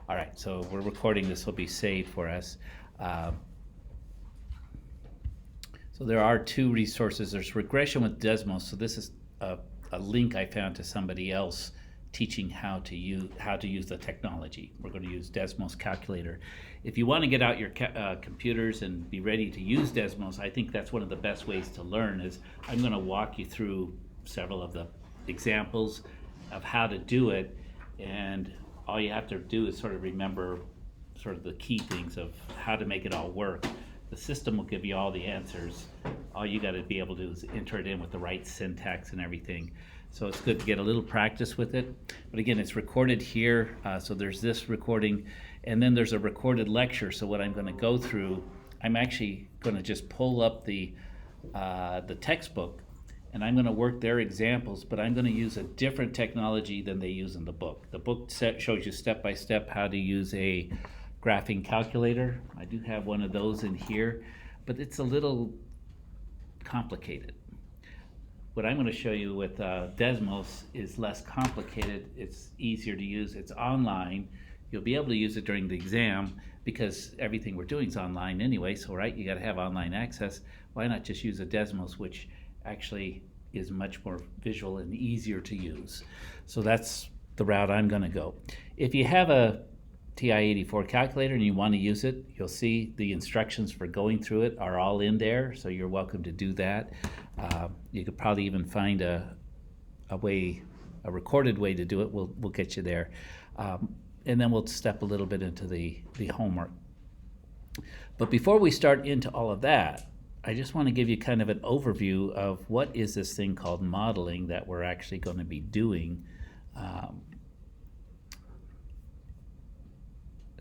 All right, so we're recording. This will be saved for us. Um, so there are two resources. There's Regression with Desmos. So this is a link I found to somebody else teaching how to use the technology. We're going to use Desmos Calculator. If you want to get out your computers and be ready to use Desmos, I think that's one of the best ways to learn. Is I'm going to walk you through several of the examples of how to do it, and all you have to do is sort of remember sort of the key things of how to make it all work. The system will give you all the answers. All you got to be able to do is enter it in with the right syntax and everything. So it's good to get a little practice with it. But again, it's recorded here. So there's this recording, and then there's a recorded lecture. So what I'm going to go through, I'm actually going to just pull up the textbook, and I'm going to work their examples, but I'm going to use a different technology than they use in the book. The book shows you step by step how to use a graphing calculator. I do have one of those in here, but it's a little complicated. What I'm going to show you with Desmos is less complicated. It's easier to use. It's online. You'll be able to use it during the exam because everything we're doing is online anyway. So, right, you got to have online access. Why not just use a Desmos, which actually is much more visual and easier to use? So that's the route I'm going to go. If you have a TI-84 calculator and you want to use it, you'll see the instructions for going through it are all in there, so you're welcome to do that. You could probably even find a recorded way to do it. We'll get you there. And then we'll step a little bit into the homework. But before we start into all of that, I just want to give you kind of an overview of what is this thing called modeling that we're actually going to be doing.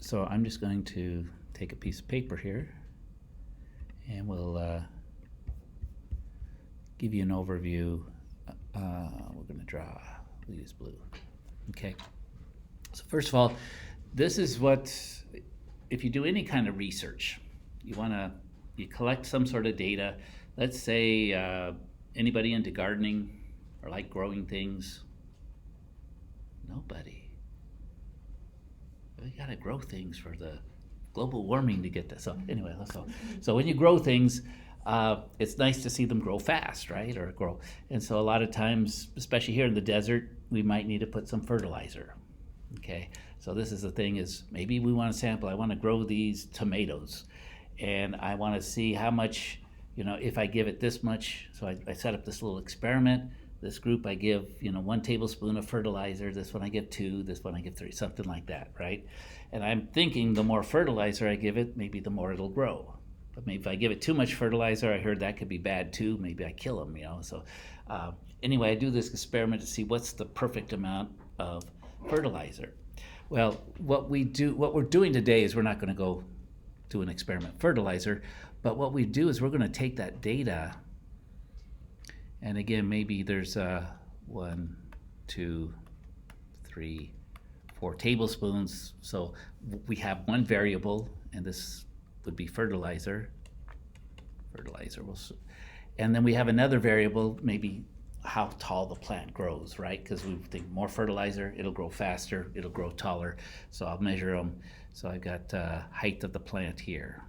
So I'm just going to take a piece of paper here, and we'll give you an overview. We're going to draw, we'll use blue. Okay. So first of all, this is what, if you do any kind of research, you collect some sort of data. Let's say anybody into gardening or like growing things? Nobody. We gotta grow things for the global warming to get that. So anyway, so when you grow things, it's nice to see them grow fast, right? Or grow. And so a lot of times, especially here in the desert, we might need to put some fertilizer. Okay. So this is the thing is maybe we want to sample. I want to grow these tomatoes, and I want to see how much, if I give it this much. So I set up this little experiment. This group I give, 1 tablespoon of fertilizer. This one I give 2. This one I give 3. Something like that, right? And I'm thinking the more fertilizer I give it, maybe the more it'll grow. But maybe if I give it too much fertilizer, I heard that could be bad too. Maybe I kill them, So anyway, I do this experiment to see what's the perfect amount of fertilizer. Well, what we're doing today is we're not going to go do an experiment fertilizer, but what we do is we're going to take that data. And again, maybe there's 1, 2, 3, 4 tablespoons. So we have one variable, and this would be fertilizer. And then we have another variable, maybe how tall the plant grows, right? Because we think more fertilizer, it'll grow faster, it'll grow taller. So I'll measure them. So I've got height of the plant here.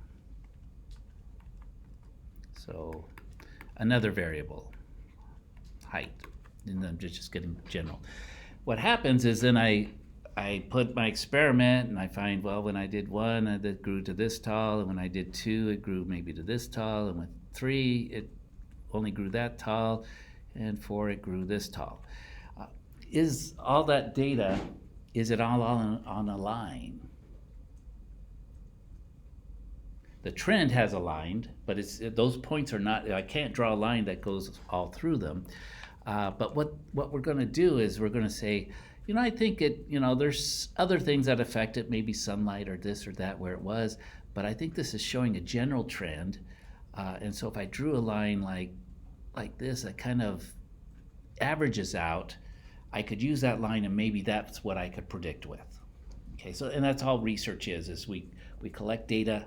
So another variable. Height, and I'm just getting general. What happens is then I put my experiment, and I find, well, when I did 1, it grew to this tall, and when I did 2, it grew maybe to this tall, and with 3, it only grew that tall, and 4, it grew this tall. Is all that data, is it all on a line? The trend has a line, but those points are not, I can't draw a line that goes all through them. But what we're going to do is we're going to say, I think there's other things that affect it, maybe sunlight or this or that where it was, but I think this is showing a general trend. And so if I drew a line like this, that kind of averages out, I could use that line, and maybe that's what I could predict with. Okay, so, and that's all research is we collect data,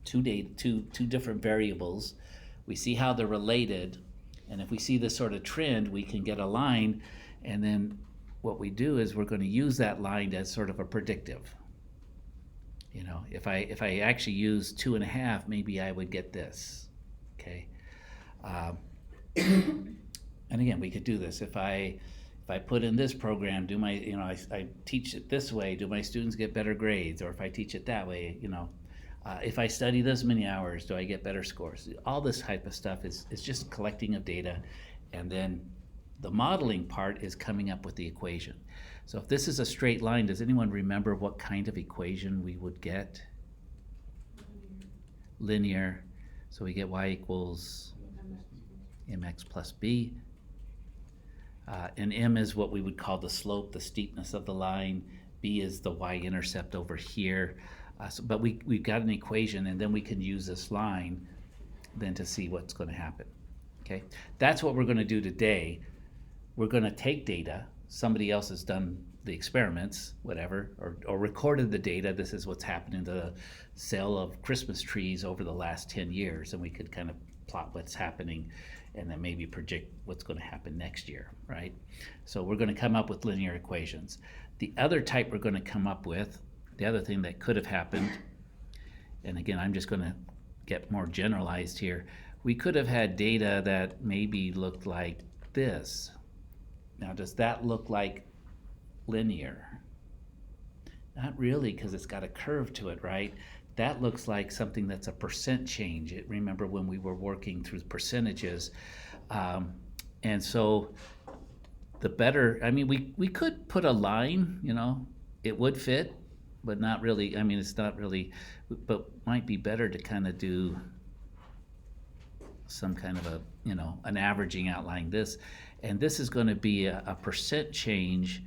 two different variables. We see how they're related, and if we see this sort of trend, we can get a line, and then what we do is we're going to use that line as sort of a predictive. You know, if I actually use 2.5, maybe I would get this. Okay. Um, and again, we could do this. If I put in this program, do my, you know, I teach it this way, do my students get better grades? Or if I teach it that way, you know, if I study this many hours, do I get better scores? All this type of stuff is just collecting of data, and then the modeling part is coming up with the equation. So if this is a straight line, does anyone remember what kind of equation we would get? Linear. So we get y equals mx plus b. And m is what we would call the slope, the steepness of the line. B is the y-intercept over here. But we've got an equation, and then we can use this line then to see what's going to happen. Okay, that's what we're going to do today. We're going to take data. Somebody else has done the experiments, whatever, or recorded the data. This is what's happened in the sale of Christmas trees over the last 10 years, and we could kind of plot what's happening and then maybe predict what's going to happen next year, right? So we're going to come up with linear equations. The other type we're going to come up with, the other thing that could have happened, and again, I'm just going to get more generalized here, we could have had data that maybe looked like this. Now, does that look like linear? Not really, because it's got a curve to it, right? That looks like something that's a percent change. Remember when we were working through percentages. And so the better, I mean, we could put a line, you know, it would fit, but not really, I mean, it's not really, but might be better to kind of do some kind of a, you know, an averaging out like this. And this is going to be a percent change,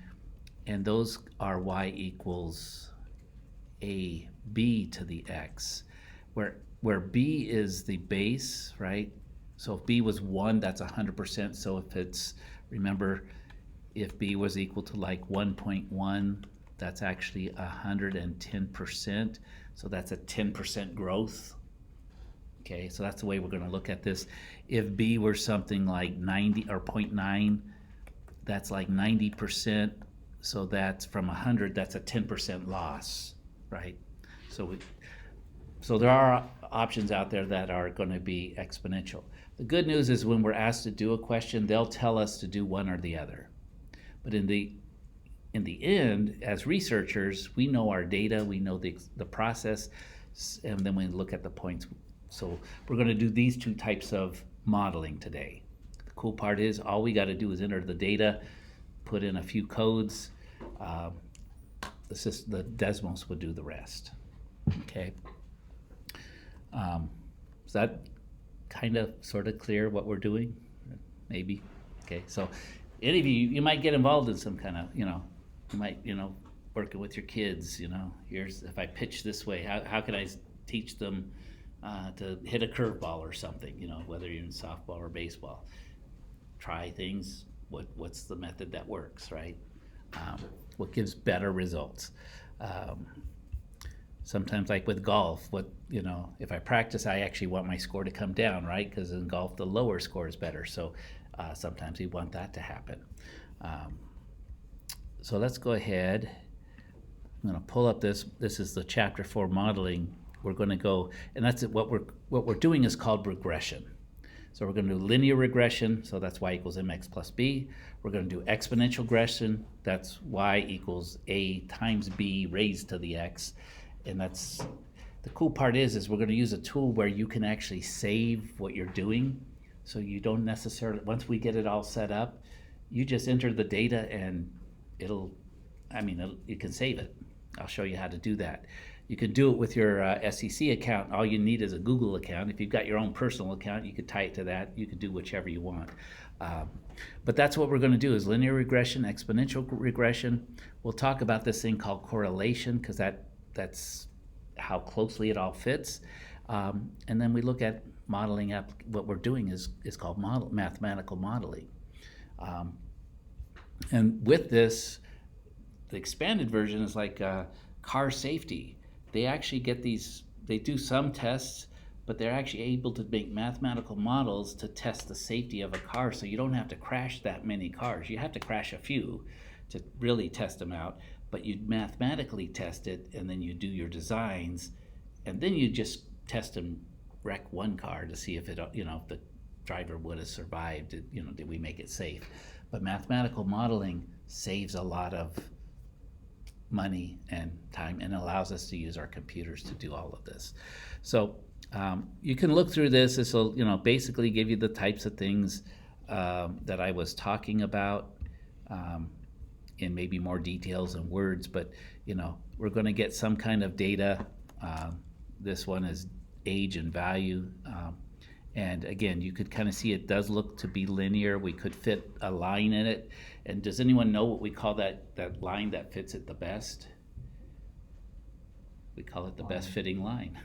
and those are y equals a b to the x, where b is the base, right? So if b was 1, that's 100%. So if it's, remember, if b was equal to like 1.1, that's actually 110%. So that's a 10% growth. Okay, so that's the way we're going to look at this. If b were something like 90 or 0.9, that's like 90%. So that's from 100, that's a 10% loss, right? So there are options out there that are going to be exponential. The good news is when we're asked to do a question, they'll tell us to do one or the other. But in the end, as researchers, we know our data, we know the process, and then we look at the points. So we're going to do these two types of modeling today. The cool part is all we got to do is enter the data, put in a few codes. The Desmos would do the rest. Okay. Is that kind of sort of clear what we're doing? Maybe. Okay. So any of you might get involved in some kind of, you know, you might, you know, working with your kids, you know, here's, if I pitch this way, how can I teach them to hit a curveball or something, you know, whether you're in softball or baseball. Try things, what's the method that works, right? What gives better results? Sometimes, like with golf, you know, if I practice, I actually want my score to come down, right? Because in golf, the lower score is better. So sometimes we want that to happen. So let's go ahead. I'm going to pull up this. This is the chapter 4 modeling. We're going to go, and that's it. What we're doing is called regression. So we're going to do linear regression. So that's y equals mx plus b. We're going to do exponential regression. That's y equals a times b raised to the x. And that's the cool part is we're going to use a tool where you can actually save what you're doing. So you don't necessarily, once we get it all set up, you just enter the data and you can save it. I'll show you how to do that. You can do it with your SEC account. All you need is a Google account. If you've got your own personal account, you could tie it to that. You could do whichever you want. But that's what we're going to do is linear regression, exponential regression. We'll talk about this thing called correlation because that's how closely it all fits. And then we look at modeling up. What we're doing is called mathematical modeling. And with this, the expanded version is like car safety. They actually get these, they do some tests, but they're actually able to make mathematical models to test the safety of a car. So you don't have to crash that many cars. You have to crash a few to really test them out. but you mathematically test it, and then you do your designs, and then you just test and wreck one car to see if it, if the driver would have survived. Did we make it safe? But mathematical modeling saves a lot of money and time, and allows us to use our computers to do all of this. So you can look through this. This will, basically give you the types of things that I was talking about in maybe more details and words, but we're going to get some kind of data. This one is age and value. And again, you could kind of see it does look to be linear. We could fit a line in it. And does anyone know what we call that line that fits it the best? We call it the best fitting line.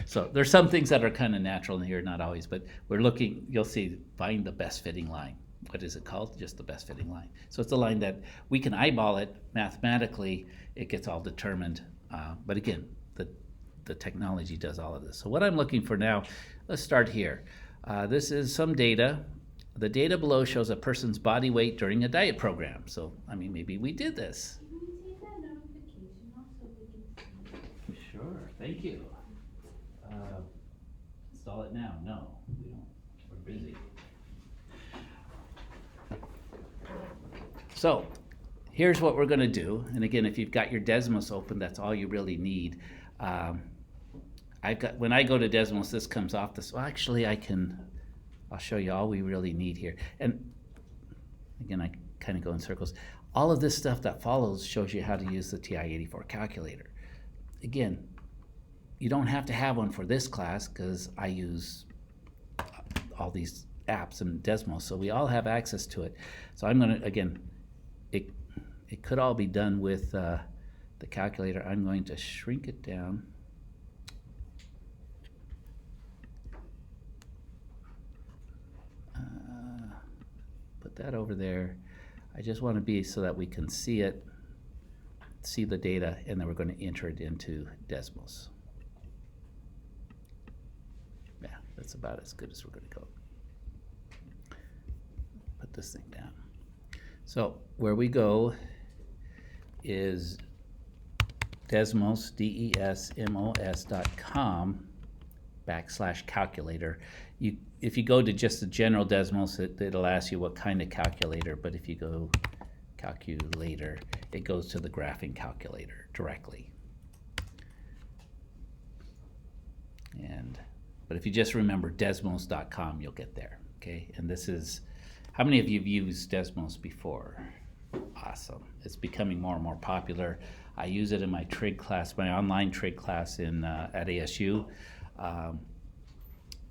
So there's some things that are kind of natural in here, not always, but we're looking, you'll see, find the best fitting line. What is it called? Just the best fitting line. So it's a line that we can eyeball it mathematically. It gets all determined. But again, the technology does all of this. So what I'm looking for now, let's start here. This is some data. The data below shows a person's body weight during a diet program. So, maybe we did this. Can we take that notification off so we can see? Sure, thank you. Install it now. No, we don't. We're busy. So, here's what we're going to do. And again, if you've got your Desmos open, that's all you really need. When I go to Desmos, this comes off this. Well, actually, I'll show you all we really need here. And again, I kind of go in circles. All of this stuff that follows shows you how to use the TI-84 calculator. Again, you don't have to have one for this class because I use all these apps in Desmos, so we all have access to it. So I'm going to, again, it could all be done with the calculator. I'm going to shrink it down. Put that over there. I just want to be so that we can see it, see the data, and then we're going to enter it into Desmos. Yeah, that's about as good as we're going to go. Put this thing down. So where we go is Desmos, DESMOS.com/calculator. If you go to just the general Desmos, it'll ask you what kind of calculator, but if you go calculator, it goes to the graphing calculator directly. But if you just remember Desmos.com, you'll get there, okay? And this is, how many of you have used Desmos before? Awesome. It's becoming more and more popular. I use it in my trig class, my online trig class at ASU.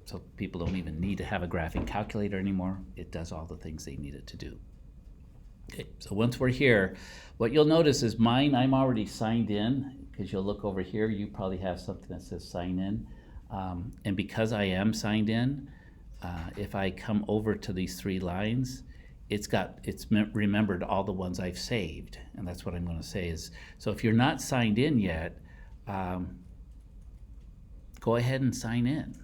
So people don't even need to have a graphing calculator anymore. It does all the things they need it to do. Okay, so once we're here, what you'll notice is mine, I'm already signed in, because you'll look over here, you probably have something that says sign in. And because I am signed in, if I come over to these three lines, it's remembered all the ones I've saved. And that's what I'm going to say is, so if you're not signed in yet, go ahead and sign in.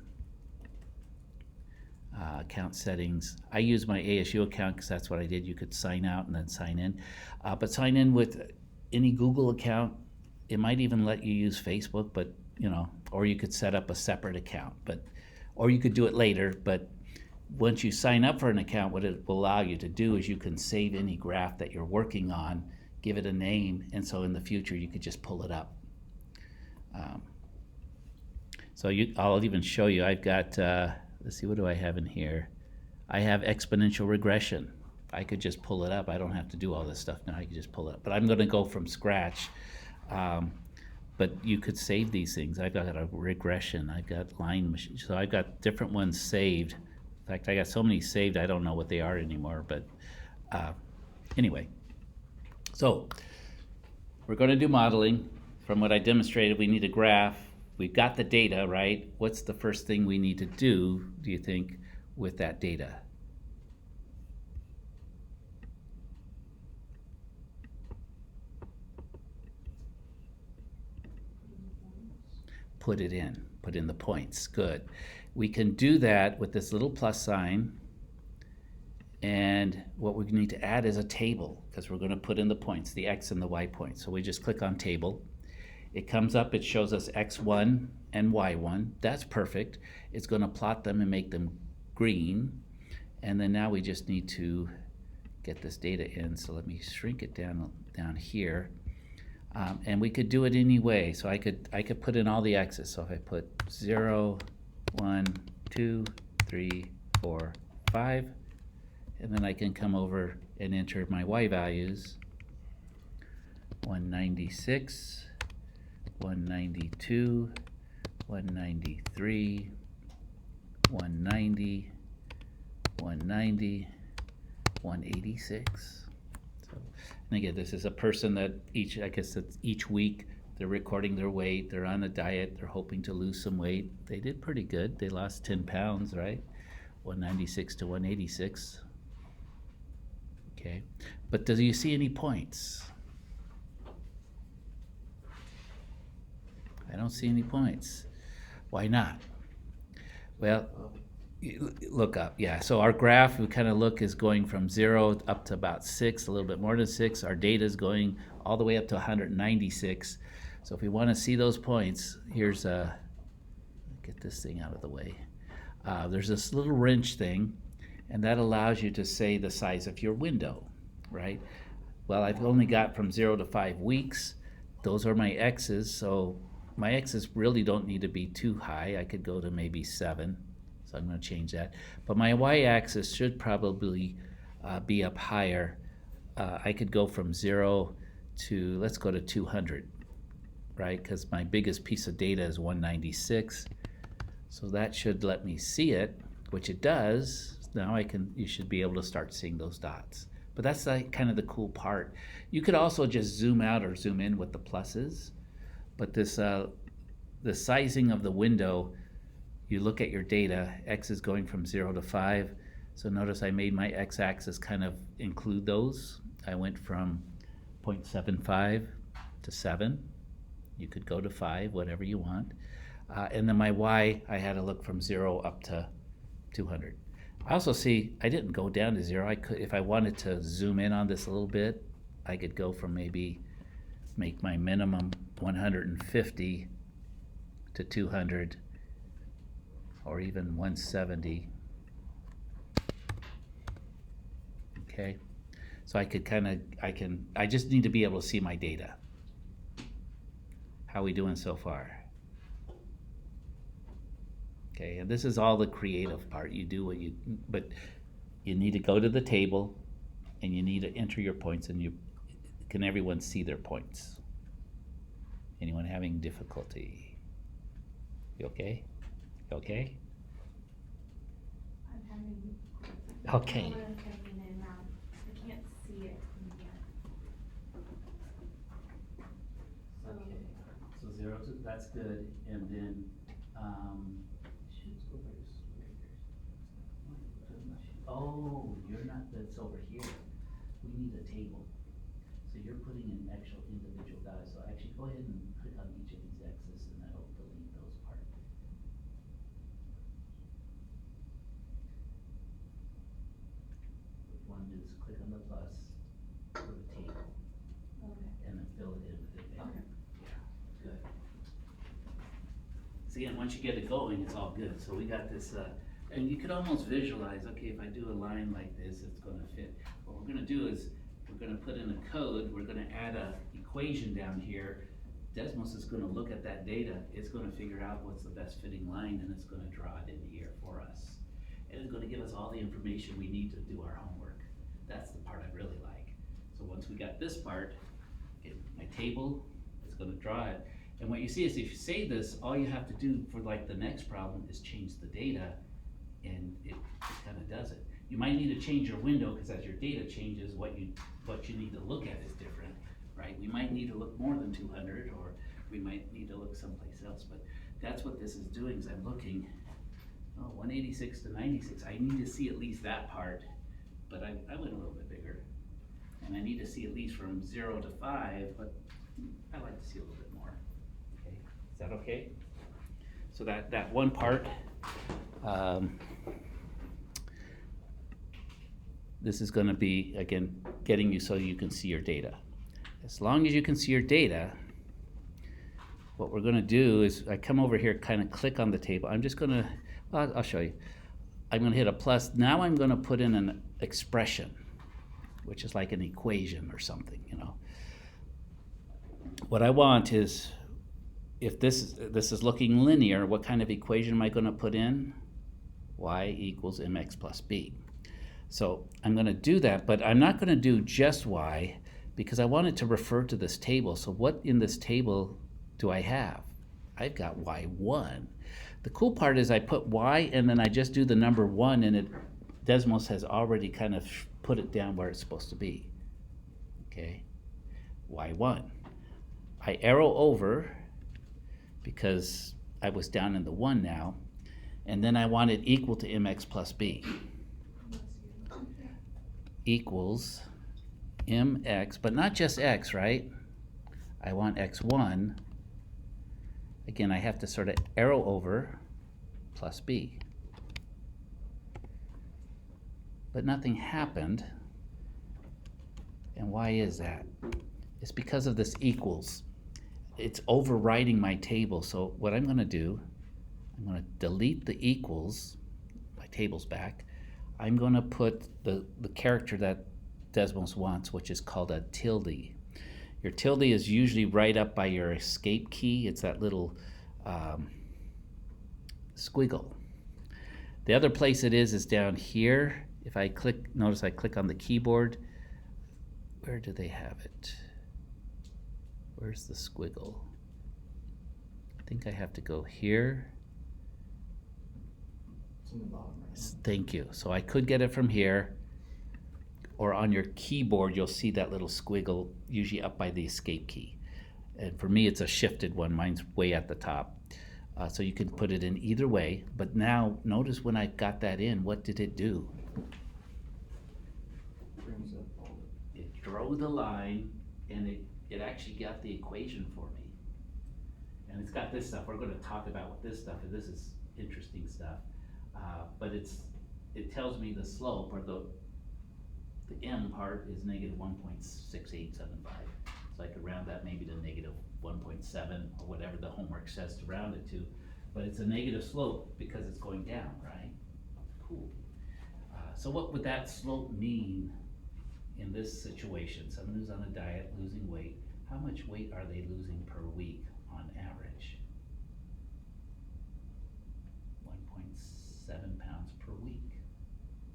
Account settings. I use my ASU account because that's what I did. You could sign out and then sign in. But sign in with any Google account. It might even let you use Facebook, but or you could set up a separate account, or you could do it later. But once you sign up for an account, what it will allow you to do is you can save any graph that you're working on, give it a name, and so in the future you could just pull it up. I'll even show you. I've got, let's see, what do I have in here? I have exponential regression. I could just pull it up. I don't have to do all this stuff now. I can just pull it up. But I'm going to go from scratch. But you could save these things. I've got a regression. I've got line machine. So I've got different ones saved. In fact, I got so many saved I don't know what they are anymore. But anyway, so we're going to do modeling. From what I demonstrated, we need a graph. We've got the data, right? What's the first thing we need to do you think, with that data? Put it in. Put in the points. Good. We can do that with this little plus sign. And what we need to add is a table, because we're going to put in the points, the x and the y points. So we just click on table. It comes up, it shows us x1 and y1. That's perfect. It's going to plot them and make them green. And then now we just need to get this data in. So let me shrink it down here. And we could do it any way. So I could put in all the x's. So if I put 0, 1, 2, 3, 4, 5, and then I can come over and enter my y values. 196, 192, 193, 190, 190, 186. So, and again, this is a person that each week they're recording their weight, they're on a diet, they're hoping to lose some weight. They did pretty good. They lost 10 pounds, right? 196 to 186. Okay, but do you see any points? I don't see any points. Why not? Well, look up. Yeah, so our graph, we kind of look, is going from 0 up to about 6, a little bit more than 6. Our data is going all the way up to 196. So if we want to see those points, here's get this thing out of the way. There's this little wrench thing, and that allows you to say the size of your window, right? Well, I've only got from 0 to 5 weeks. Those are my x's, so my x's really don't need to be too high. I could go to maybe 7, so I'm going to change that. But my y-axis should probably be up higher. I could go from 0 to, let's go to 200, right? Because my biggest piece of data is 196. So that should let me see it, which it does. Now you should be able to start seeing those dots. But that's kind of the cool part. You could also just zoom out or zoom in with the pluses. But this, the sizing of the window, you look at your data, x is going from 0 to 5. So notice I made my x-axis kind of include those. I went from 0.75 to 7. You could go to 5, whatever you want. And then my y, I had to look from 0 up to 200. I also see I didn't go down to 0. I could, if I wanted to zoom in on this a little bit, I could go from maybe make my minimum 150 to 200, or even 170. Okay, so I could I just need to be able to see my data. How are we doing so far? Okay, and this is all the creative part. You do what but you need to go to the table and you need to enter your points, and can everyone see their points? Anyone having difficulty? You okay? You okay? I'm having difficulty. Okay. I'm typing in, I can't see it from here. So, Okay, so 0 to, that's good, and then, oh, you're not, that's over here. We need a table. So you're putting in actual individual data, so actually go ahead and click on each of these X's and that'll delete those parts. What you want to do is click on the plus, put a table, okay. and then fill it in with it there. Okay. Yeah, good. See, and once you get it going, it's all good. So we got this, and you could almost visualize, okay, if I do a line like this, it's going to fit. What we're going to do is we're going to put in a code, we're going to add a equation down here. Desmos is going to look at that data, it's going to figure out what's the best fitting line, and it's going to draw it in here for us. And it's going to give us all the information we need to do our homework. That's the part I really like. So once we got this part, okay, my table is going to draw it. And what you see is if you save this, all you have to do for like the next problem is change the data, and it kind of does it. You might need to change your window, because as your data changes, what you need to look at is different, right? We might need to look more than 200, or we might need to look someplace else, but that's what this is doing, is I'm looking, 186 to 96. I need to see at least that part, but I went a little bit bigger. And I need to see at least from 0 to 5, but I like to see a little bit more. Okay, is that okay? So that one part, This is gonna be, again, getting you so you can see your data. As long as you can see your data, what we're gonna do is, I come over here, kind of click on the table. I'm just gonna, I'll show you. I'm gonna hit a plus. Now I'm gonna put in an expression, which is like an equation or something, you know. What I want is, if this is looking linear, what kind of equation am I gonna put in? Y equals mx plus b. So I'm gonna do that, but I'm not gonna do just y, because I want it to refer to this table. So what in this table do I have? I've got y1. The cool part is I put y and then I just do the number 1, and Desmos has already kind of put it down where it's supposed to be. Okay, y1. I arrow over because I was down in the 1 now, and then I want it equal to mx plus b. Equals mx, but not just x, right? I want x1. Again, I have to sort of arrow over plus b. But nothing happened. And why is that? It's because of this equals. It's overriding my table. So what I'm gonna do, I'm gonna delete the equals, my table's back. I'm gonna put the character that Desmos wants, which is called a tilde. Your tilde is usually right up by your escape key. It's that little squiggle. The other place it is down here. If I click, notice I click on the keyboard. Where do they have it? Where's the squiggle? I think I have to go here. It's in the bottom right. Thank you. So I could get it from here, or on your keyboard you'll see that little squiggle, usually up by the escape key. And for me it's a shifted one, mine's way at the top. So you can put it in either way, but now notice when I got that in, what did it do? Brings up all the. It drew the line, and it actually got the equation for me. And it's got this stuff. We're going to talk about what this stuff is. This is interesting stuff. But it tells me the slope, or the m part, is negative 1.6875. So I could round that maybe to negative 1.7, or whatever the homework says to round it to. But it's a negative slope because it's going down, right? Cool. So what would that slope mean in this situation? Someone who's on a diet, losing weight, how much weight are they losing per week on average? 1.7 pounds per week.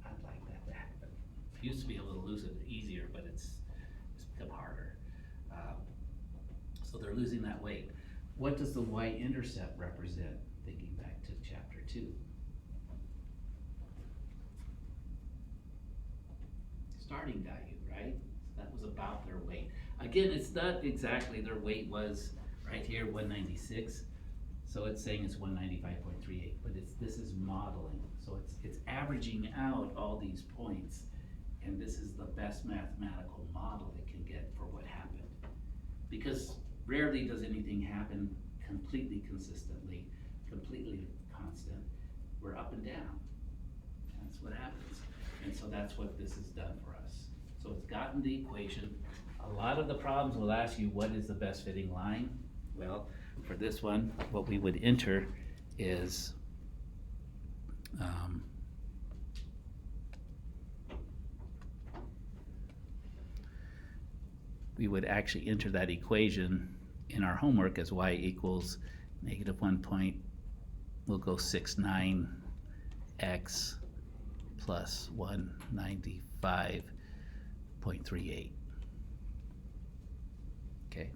I'd like that to happen. I used to be able to lose it easier, but it's become harder. So they're losing that weight. What does the y-intercept represent? Thinking back to chapter 2. Starting value, right? So that was about their weight. Again, it's not exactly their weight was right here, 196. So it's saying it's 195.38, but this is modeling. So it's averaging out all these points, and this is the best mathematical model it can get for what happened. Because rarely does anything happen completely consistently, completely constant. We're up and down. That's what happens. And so that's what this has done for us. So it's gotten the equation. A lot of the problems will ask you, what is the best fitting line? Well, for this one, what we would enter is we would actually enter that equation in our homework as y equals negative 1 point, we'll go 69 x plus 195.38. Okay,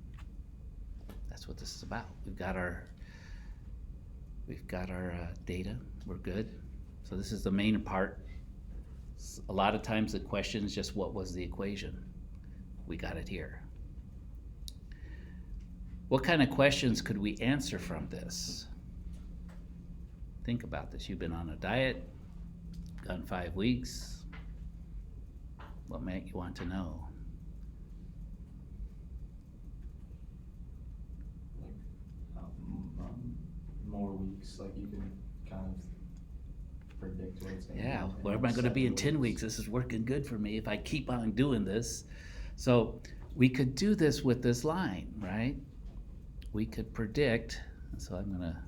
that's what this is about. We've got our data. We're good. So this is the main part. A lot of times the question is just, what was the equation? We got it here. What kind of questions could we answer from this? Think about this. You've been on a diet, gone 5 weeks. What might you want to know? Like more weeks, like you can kind of predict where it's gonna be. Yeah, in where am I gonna be in 10 weeks? This is working good for me if I keep on doing this. So we could do this with this line, right? We could predict, so I'm gonna,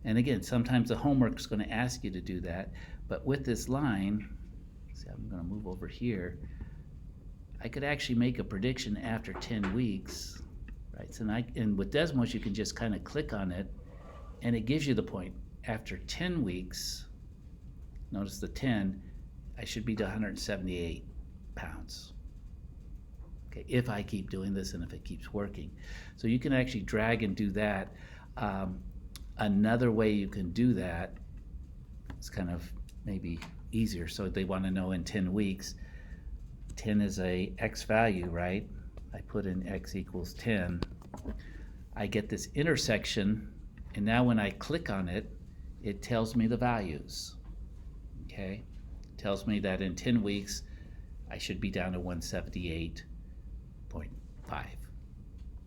and again, sometimes the homework's gonna ask you to do that, but with this line, see, I'm gonna move over here. I could actually make a prediction after 10 weeks, right? So and with Desmos, you can just kind of click on it and it gives you the point. After 10 weeks, notice the 10, I should be to 178 pounds. Okay, if I keep doing this and if it keeps working. So you can actually drag and do that. Another way you can do that, it's kind of maybe easier. So they want to know in 10 weeks, 10 is a X value, right? I put in X equals 10. I get this intersection, and now when I click on it, it tells me the values, okay? It tells me that in 10 weeks, I should be down to 178.5,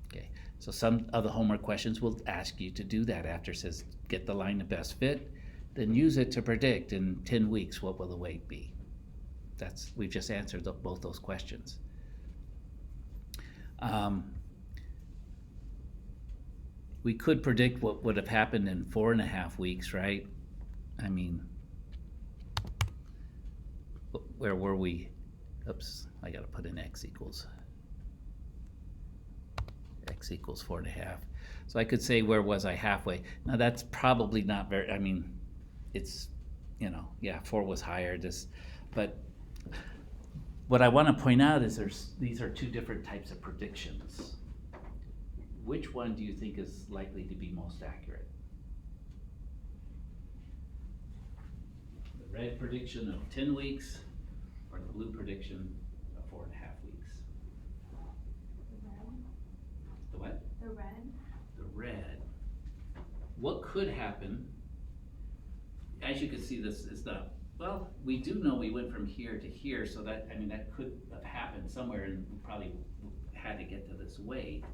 okay? So some of the homework questions will ask you to do that after it says, get the line of best fit, then use it to predict in 10 weeks, what will the weight be? We've just answered both those questions. We could predict what would have happened in 4.5 weeks, right? I mean, where were we? Oops, I gotta put in X equals 4.5. So I could say, where was I halfway? Now that's probably not very, I mean, it's, yeah, 4 was higher, but what I want to point out is these are two different types of predictions. Which one do you think is likely to be most accurate? The red prediction of 10 weeks or the blue prediction of 4.5 weeks? The red, The what? the red, The red. What could happen, as you can see, this is not, well, we do know we went from here to here, so that, I mean, that could have happened somewhere and we probably had to get to this weight.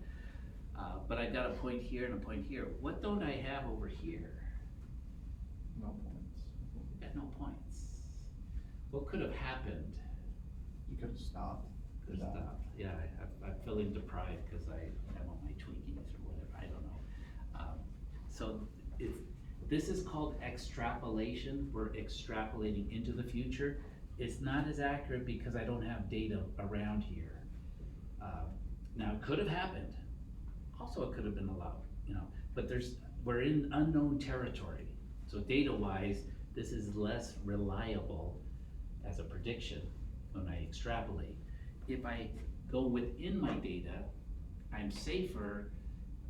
But I've got a point here and a point here. What don't I have over here? No points. Got no points. What could have happened? You could have stopped. Could have stopped. Yeah, I'm feeling deprived because I want my Twinkies or whatever, I don't know. So this is called extrapolation. We're extrapolating into the future. It's not as accurate because I don't have data around here. Now it could have happened. Also, it could have been allowed, but we're in unknown territory. So data-wise, this is less reliable as a prediction when I extrapolate. If I go within my data, I'm safer,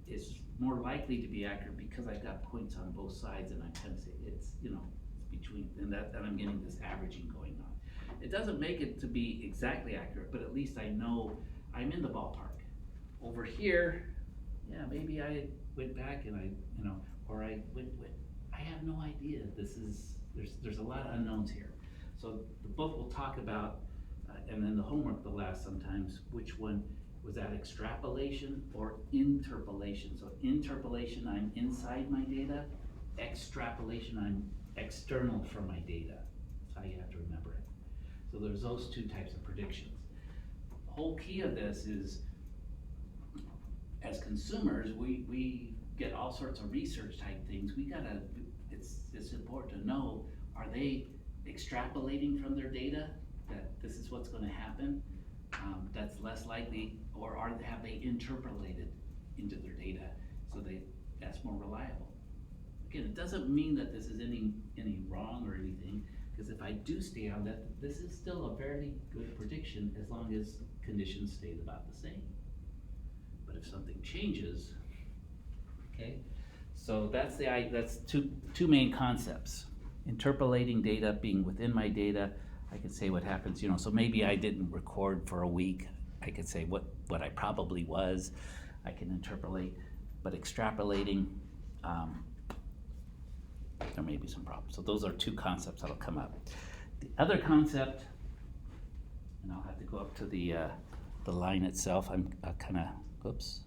it's more likely to be accurate because I've got points on both sides and I'm kind of saying it's between, and I'm getting this averaging going on. It doesn't make it to be exactly accurate, but at least I know I'm in the ballpark. Over here, yeah, maybe I went back and or I went, I have no idea. There's a lot of unknowns here. So the book will talk about, and then the homework will ask sometimes, which one was that, extrapolation or interpolation? So interpolation, I'm inside my data. Extrapolation, I'm external from my data. That's how you have to remember it. So there's those two types of predictions. The whole key of this is, as consumers, we get all sorts of research type things. It's important to know, are they extrapolating from their data that this is what's going to happen? That's less likely, or have they interpolated into their data so that's more reliable? Again, it doesn't mean that this is any wrong or anything, because if I do stay on that, this is still a fairly good prediction as long as conditions stayed about the same. But if something changes, okay, so that's two main concepts. Interpolating data, being within my data, I could say what happens, so maybe I didn't record for a week. I could say what I probably was. I can interpolate, but extrapolating, there may be some problems. So those are two concepts that'll come up. The other concept, and I'll have to go up to the line itself. I'm kind of, oops.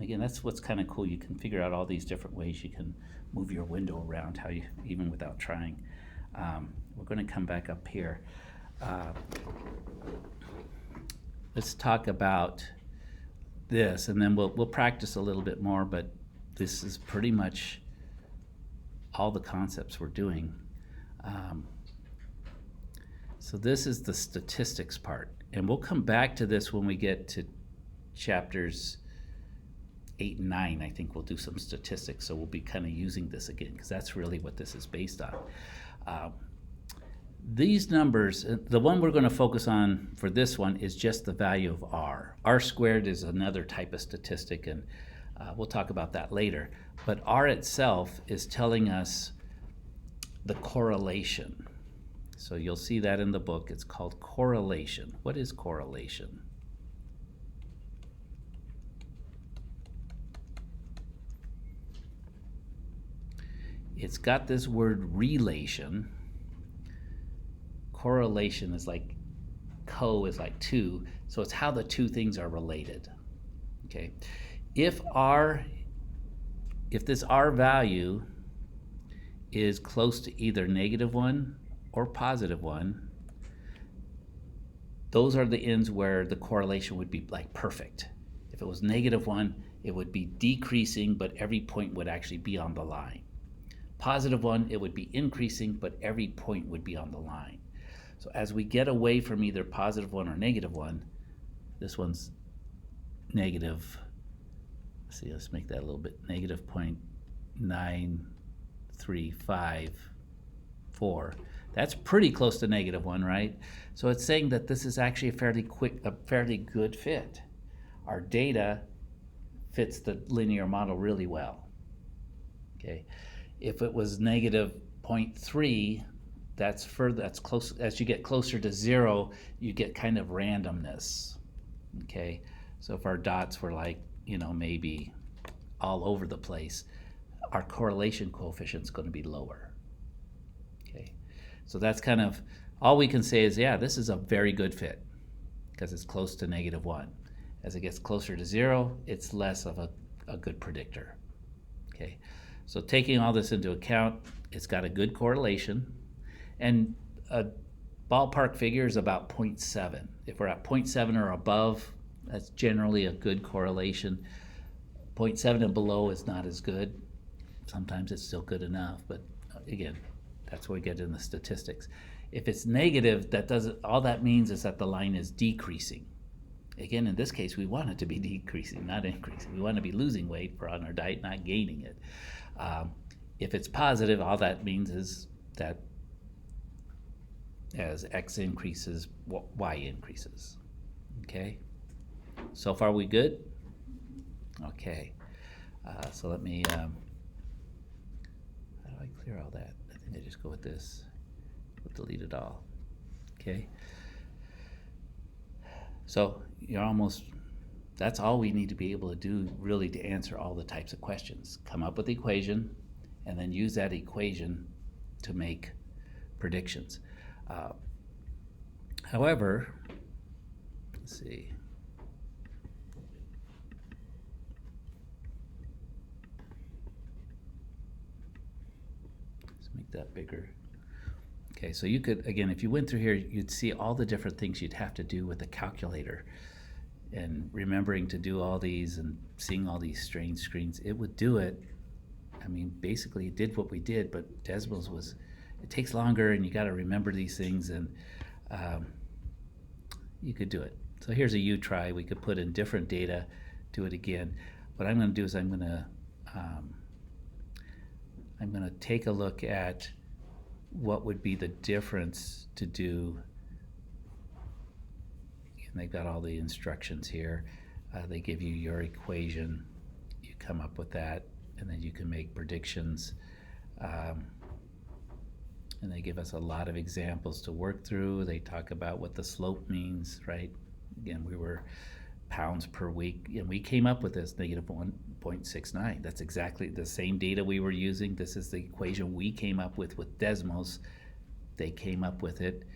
Again, that's what's kind of cool. You can figure out all these different ways you can move your window around, how you, even without trying. We're going to come back up here. Let's talk about this, and then we'll practice a little bit more, but this is pretty much all the concepts we're doing. So this is the statistics part, and we'll come back to this when we get to chapters 8 and 9. I think we'll do some statistics, so we'll be kind of using this again, because that's really what this is based on. These numbers, the one we're going to focus on for this one is just the value of R. R squared is another type of statistic, and we'll talk about that later. But R itself is telling us the correlation. So you'll see that in the book. It's called correlation. What is correlation? It's got this word relation. Correlation is like, is like two, so it's how the two things are related. Okay, if this R value is close to either -1 or +1, those are the ends where the correlation would be like perfect. If it was -1, it would be decreasing, but every point would actually be on the line. +1, it would be increasing, but every point would be on the line. So as we get away from either +1 or -1, this one's negative. Let's see, let's make that a little bit, -0.9354. That's pretty close to -1, right? So it's saying that this is actually a fairly good fit. Our data fits the linear model really well. Okay, if it was -0.3, that's close. As you get closer to 0, you get kind of randomness. Okay, so if our dots were like, maybe all over the place, our correlation coefficient is going to be lower. Okay, so that's kind of all we can say is, yeah, this is a very good fit because it's close to -1. As it gets closer to 0, it's less of a good predictor. Okay, so taking all this into account, it's got a good correlation. And a ballpark figure is about 0.7. If we're at 0.7 or above, that's generally a good correlation. 0.7 and below is not as good. Sometimes it's still good enough, but again, that's where we get in the statistics. If it's negative, all that means is that the line is decreasing. Again, in this case, we want it to be decreasing, not increasing. We want to be losing weight on our diet, not gaining it. If it's positive, all that means is that as X increases, Y increases. Okay? So far we good? Okay. So let me, how do I clear all that? I think I just go with this. We'll delete it all. Okay? So that's all we need to be able to do really to answer all the types of questions. Come up with the equation and then use that equation to make predictions. However, let's see. Let's make that bigger. Okay, so you could, again, if you went through here, you'd see all the different things you'd have to do with a calculator. And remembering to do all these and seeing all these strange screens, it would do it. I mean, basically it did what we did, but Desmos it takes longer and you got to remember these things, and you could do it. So here's a try. We could put in different data, do it again. What I'm going to do is I'm going to take a look at what would be the difference to do. And they've got all the instructions here. They give you your equation. You come up with that, and then you can make predictions. And they give us a lot of examples to work through. They talk about what the slope means, right? Again, we were pounds per week, and we came up with this -1.69. That's exactly the same data we were using. This is the equation we came up with Desmos. They came up with it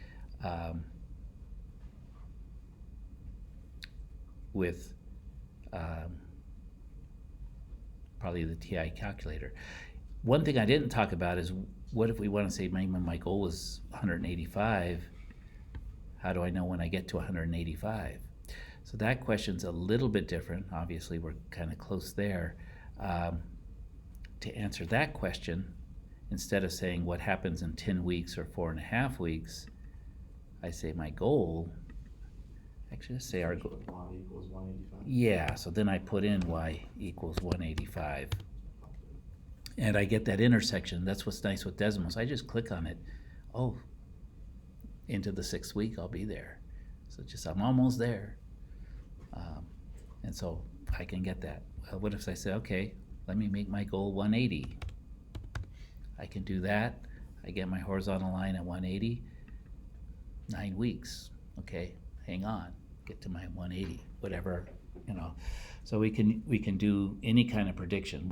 probably the TI calculator. One thing I didn't talk about is what if we want to say maybe my goal was 185? How do I know when I get to 185? So that question's a little bit different. Obviously, we're kind of close there. To answer that question, instead of saying what happens in 10 weeks or 4.5 weeks, I say my goal, actually let's say our goal. Y equals 185. Yeah, so then I put in y equals 185. And I get that intersection. That's what's nice with Desmos. I just click on it. Oh, into the 6th week, I'll be there. So just, I'm almost there. And so I can get that. Well, what if I say, okay, let me make my goal 180? I can do that. I get my horizontal line at 180. 9 weeks. Okay, hang on. Get to my 180, whatever, you know. So we can do any kind of prediction.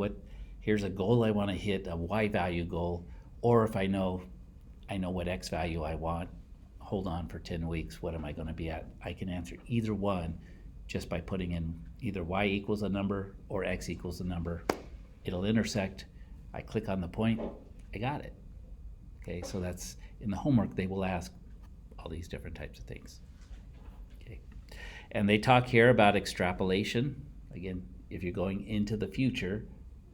Here's a goal I want to hit, a Y value goal, or if I know what X value I want, hold on for 10 weeks, what am I going to be at? I can answer either one just by putting in either Y equals a number or X equals a number. It'll intersect. I click on the point, I got it. Okay, so that's in the homework, they will ask all these different types of things. Okay, and they talk here about extrapolation. Again, if you're going into the future,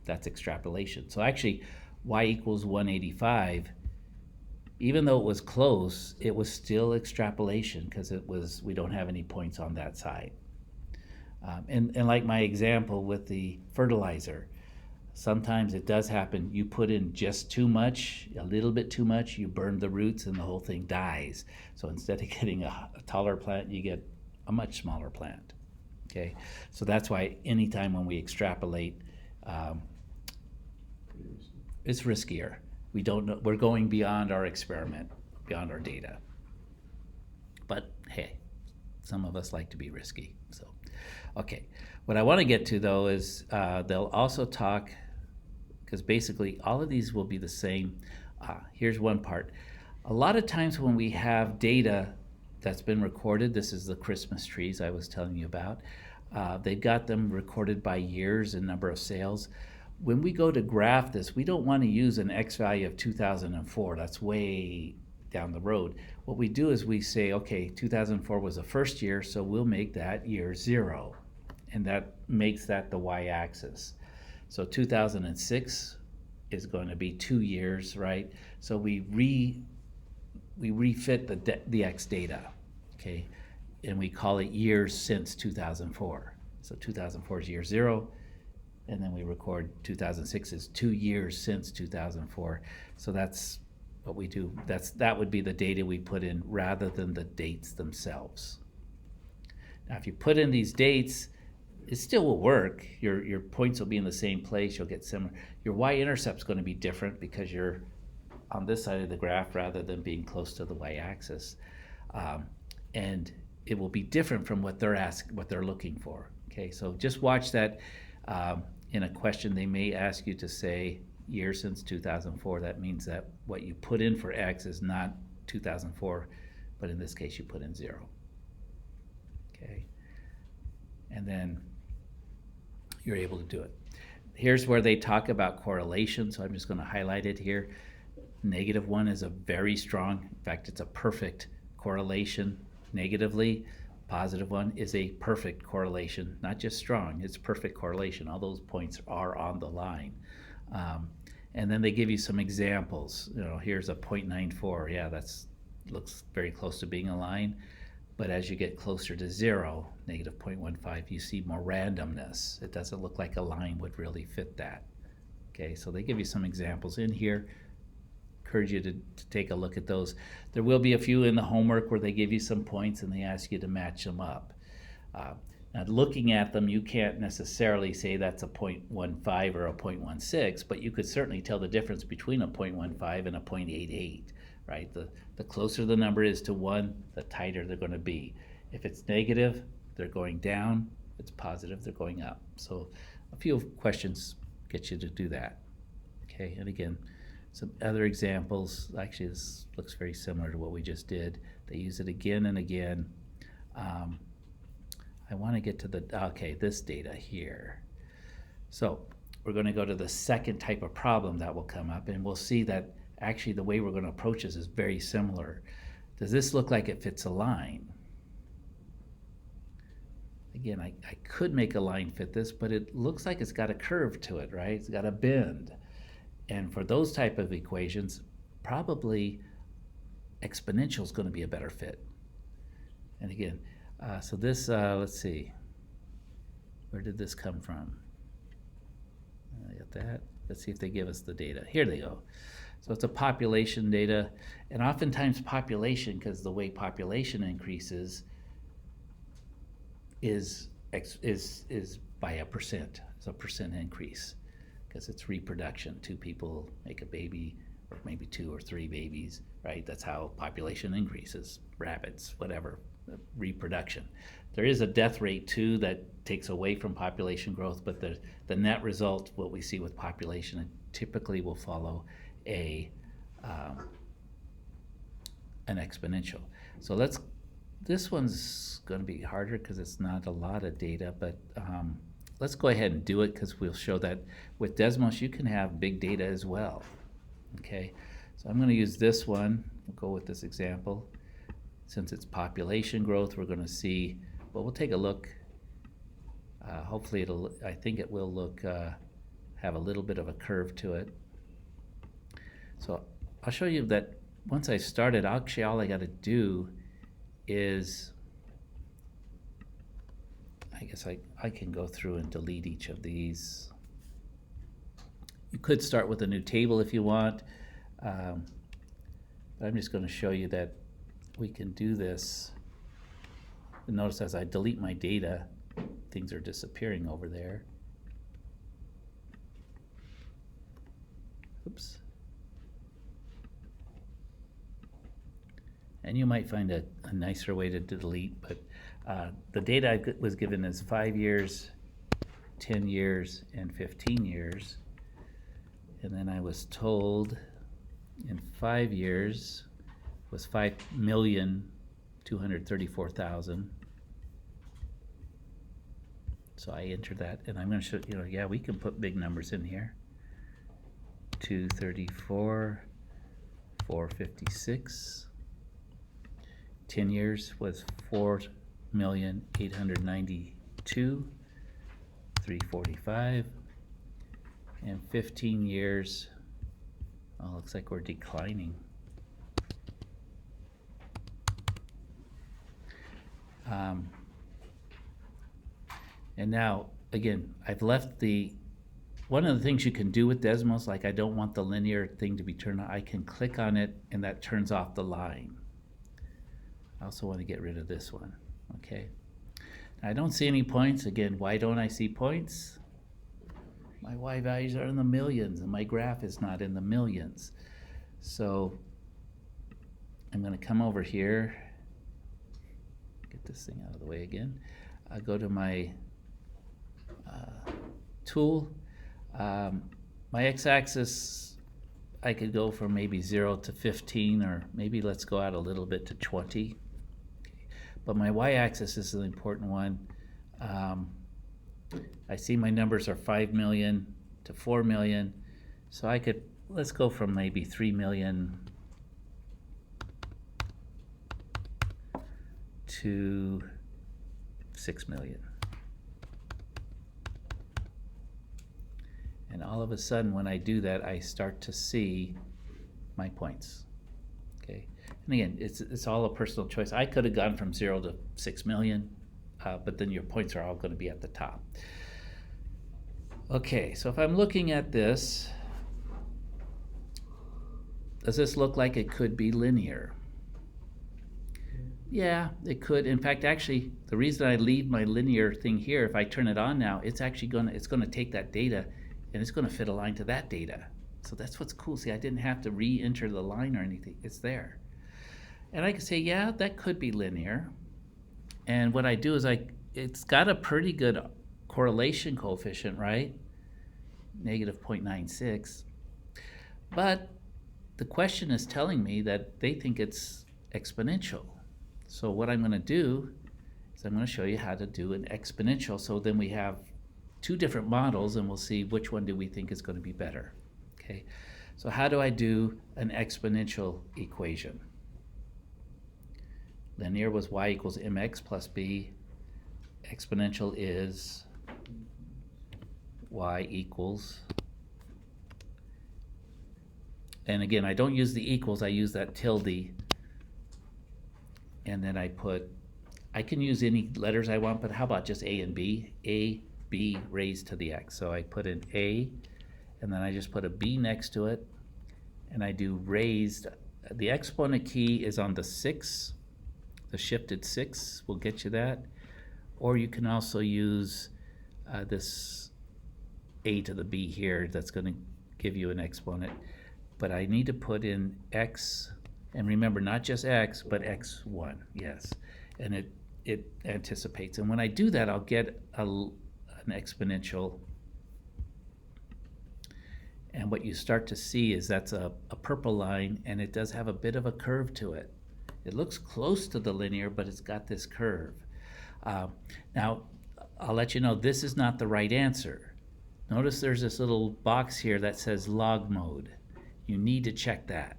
that's extrapolation. So actually, Y equals 185, even though it was close, it was still extrapolation because we don't have any points on that side. And like my example with the fertilizer, sometimes it does happen, you put in just too much, a little bit too much, you burn the roots and the whole thing dies. So instead of getting a taller plant, you get a much smaller plant. Okay, so that's why anytime when we extrapolate, it's riskier. We don't know, we're going beyond our experiment, beyond our data. But hey, some of us like to be risky. So, okay, what I want to get to though is they'll also talk, because basically all of these will be the same. Here's one part. A lot of times when we have data that's been recorded, this is the Christmas trees I was telling you about, they've got them recorded by years and number of sales. When we go to graph this, we don't want to use an X value of 2004. That's way down the road. What we do is we say, okay, 2004 was the first year, so we'll make that year 0. And that makes that the y-axis. So 2006 is going to be 2 years, right? So we refit the X data, okay? And we call it years since 2004. So 2004 is year 0. And then we record 2006 is 2 years since 2004. So that's what we do. That would be the data we put in rather than the dates themselves. Now, if you put in these dates, it still will work. Your points will be in the same place. You'll get similar. Your y-intercept is going to be different because you're on this side of the graph rather than being close to the y-axis, and it will be different from what they're looking for. Okay, so just watch that. In a question, they may ask you to say year since 2004. That means that what you put in for X is not 2004, but in this case you put in 0. Okay, and then you're able to do it. Here's where they talk about correlation, so I'm just going to highlight it here. -1 is a very strong, in fact, it's a perfect correlation negatively. +1 is a perfect correlation, not just strong, it's perfect correlation. All those points are on the line. And then they give you some examples. You know, here's a 0.94. Yeah, looks very close to being a line. But as you get closer to 0, -0.15, you see more randomness. It doesn't look like a line would really fit that. Okay, so they give you some examples in here. Encourage you to take a look at those. There will be a few in the homework where they give you some points and they ask you to match them up. Now looking at them, you can't necessarily say that's a 0.15 or a 0.16, but you could certainly tell the difference between a 0.15 and a 0.88, right? The closer the number is to 1, the tighter they're going to be. If it's negative, they're going down. If it's positive, they're going up. So a few questions get you to do that. Okay, and again, some other examples. Actually, this looks very similar to what we just did. They use it again and again. I want to get to this data here. So we're going to go to the second type of problem that will come up, and we'll see that actually the way we're going to approach this is very similar. Does this look like it fits a line? Again, I could make a line fit this, but it looks like it's got a curve to it, right? It's got a bend. And for those type of equations, probably exponential is going to be a better fit. And again, so this, let's see, where did this come from? I got that. Let's see if they give us the data. Here they go. So it's a population data, and oftentimes population, because the way population increases is by a percent. It's a percent increase because it's reproduction. 2 people make a baby, or maybe 2 or 3 babies, right? That's how population increases. Rabbits, whatever, reproduction. There is a death rate too that takes away from population growth, but the net result, what we see with population, it typically will follow an exponential. So this one's going to be harder because it's not a lot of data, but let's go ahead and do it because we'll show that with Desmos you can have big data as well. Okay, so I'm going to use this one. We'll go with this example. Since it's population growth, we're going to see, well, we'll take a look. Hopefully I think it will look, have a little bit of a curve to it. So I'll show you that once I started, actually all I got to do is, I guess I can go through and delete each of these. You could start with a new table if you want, but I'm just going to show you that we can do this. And notice as I delete my data, things are disappearing over there. Oops. And you might find a nicer way to delete, but the data I was given is 5 years, 10 years, and 15 years. And then I was told in 5 years was 5,234,000. So I entered that, and I'm going to show you know, yeah, we can put big numbers in here. 234, 456. 10 years was 4,892,345, and 15 years. Oh, looks like we're declining. And now, again, I've left one of the things you can do with Desmos, like I don't want the linear thing to be turned on, I can click on it and that turns off the line. I also want to get rid of this one, okay? Now, I don't see any points. Again, why don't I see points? My Y values are in the millions and my graph is not in the millions. So I'm going to come over here, get this thing out of the way again. I'll go to my tool. My x-axis, I could go from maybe 0 to 15, or maybe let's go out a little bit to 20. But my y-axis is the important one. I see my numbers are 5 million to 4 million. So I could, let's go from maybe 3 million to 6 million. And all of a sudden, when I do that, I start to see my points. Okay, and again, it's all a personal choice. I could have gone from 0 to 6 million, but then your points are all going to be at the top. Okay, so if I'm looking at this, does this look like it could be linear? Yeah, it could. In fact, actually, the reason I leave my linear thing here, if I turn it on now, it's actually going to take that data and it's going to fit a line to that data. So that's what's cool. See, I didn't have to re-enter the line or anything. It's there. And I can say, yeah, that could be linear. And what I do is it's got a pretty good correlation coefficient, right? Negative 0.96. But the question is telling me that they think it's exponential. So what I'm going to do is I'm going to show you how to do an exponential. So then we have two different models, and we'll see which one do we think is going to be better. Okay, so how do I do an exponential equation? Linear was y equals mx plus b. Exponential is y equals, and again, I don't use the equals, I use that tilde, and then I can use any letters I want, but how about just a and b? A, b raised to the x. So I put an a, and then I just put a b next to it, and I do raised. The exponent key is on the 6, the shifted 6 will get you that. Or you can also use this a to the b here, that's going to give you an exponent. But I need to put in x, and remember, not just x, but x1, yes. And it anticipates. And when I do that, I'll get an exponential. And what you start to see is that's a purple line, and it does have a bit of a curve to it. It looks close to the linear, but it's got this curve. Now, I'll let you know this is not the right answer. Notice there's this little box here that says log mode. You need to check that.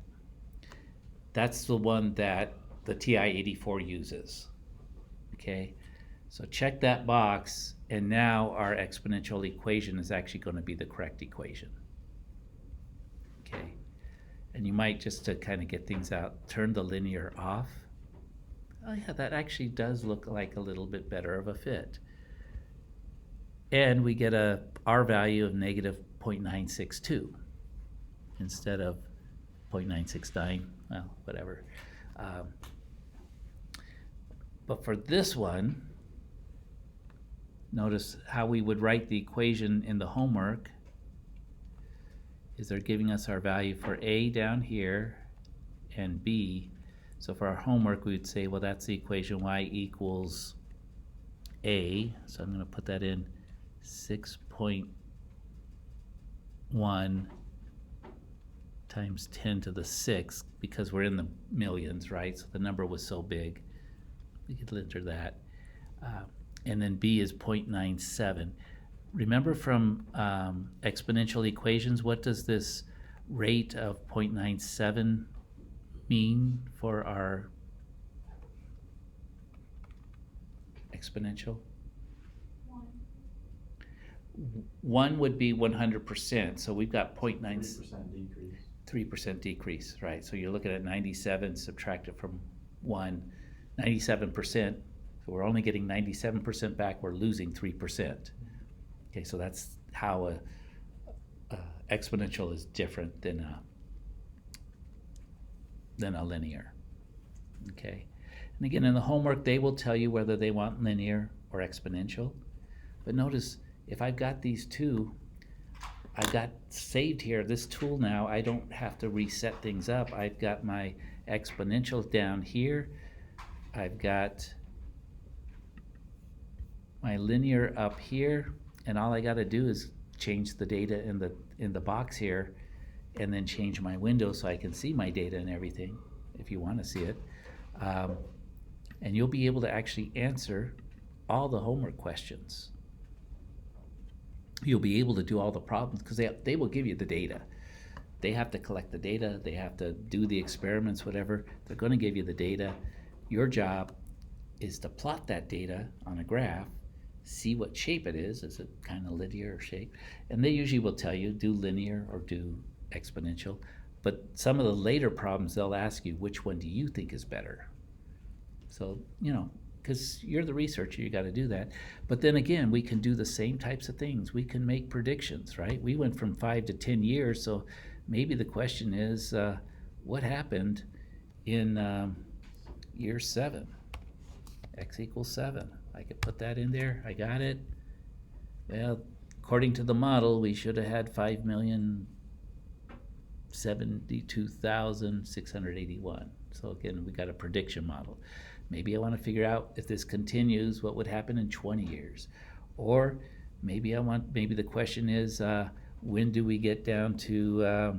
That's the one that the TI-84 uses. Okay, so check that box, and now our exponential equation is actually going to be the correct equation. Okay, and you might, just to kind of get things out, turn the linear off. Oh yeah, that actually does look like a little bit better of a fit. And we get a R value of negative 0.962 instead of 0.969, well, whatever. But for this one, notice how we would write the equation in the homework is they're giving us our value for A down here and B. So for our homework, we would say, well, that's the equation y equals A. So I'm going to put that in 6.1 times 10 to the 6, because we're in the millions, right? So the number was so big. We could enter that. And then B is 0.97. Remember from exponential equations, what does this rate of 0.97 mean for our exponential? 1 would be 100%, so we've got 0.9. 3% decrease. 3% decrease, right? So you're looking at 97, subtract it from 1, 97%. So we're only getting 97% back, we're losing 3%. Okay, so that's how a exponential is different than a linear. Okay, and again, in the homework, they will tell you whether they want linear or exponential. But notice, if I've got these two, I've got saved here, this tool now, I don't have to reset things up. I've got my exponential down here. I've got my linear up here, and all I got to do is change the data in the box here, and then change my window so I can see my data and everything, if you want to see it. And you'll be able to actually answer all the homework questions. You'll be able to do all the problems, because they will give you the data. They have to collect the data, they have to do the experiments, whatever. They're going to give you the data. Your job is to plot that data on a graph, see what shape it is it kind of linear shape? And they usually will tell you, do linear or do exponential. But some of the later problems, they'll ask you, which one do you think is better? So, you know, because you're the researcher, you got to do that. But then again, we can do the same types of things. We can make predictions, right? We went from 5 to 10 years, so maybe the question is, what happened in year 7? X equals 7. I could put that in there. I got it. Well, according to the model, we should have had 5,072,681. So again, we got a prediction model. Maybe I want to figure out, if this continues, what would happen in 20 years. Or maybe the question is, when do we get down to,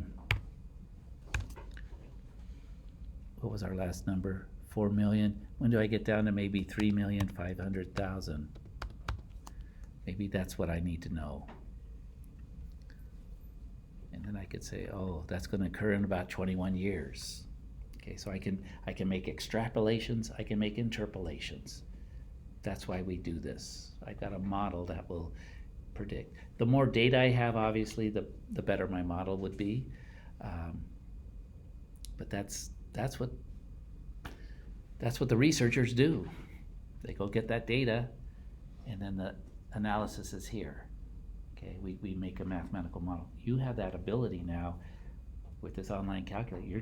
what was our last number? 4 million. When do I get down to maybe 3,500,000? Maybe that's what I need to know. And then I could say, oh, that's going to occur in about 21 years. Okay, so I can make extrapolations, I can make interpolations. That's why we do this. I've got a model that will predict. The more data I have, obviously, the better my model would be. But that's what the researchers do. They go get that data, and then the analysis is here. Okay, we make a mathematical model. You have that ability now with this online calculator.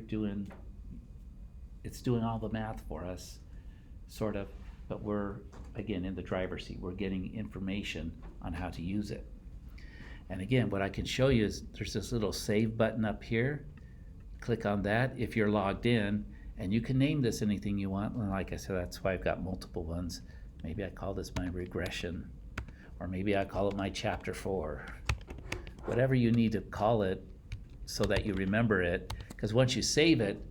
It's doing all the math for us, sort of, but we're, again, in the driver's seat. We're getting information on how to use it. And again, what I can show you is there's this little save button up here. Click on that if you're logged in, and you can name this anything you want. And like I said, that's why I've got multiple ones. Maybe I call this my regression, or maybe I call it my chapter 4. Whatever you need to call it so that you remember it, because once you save it,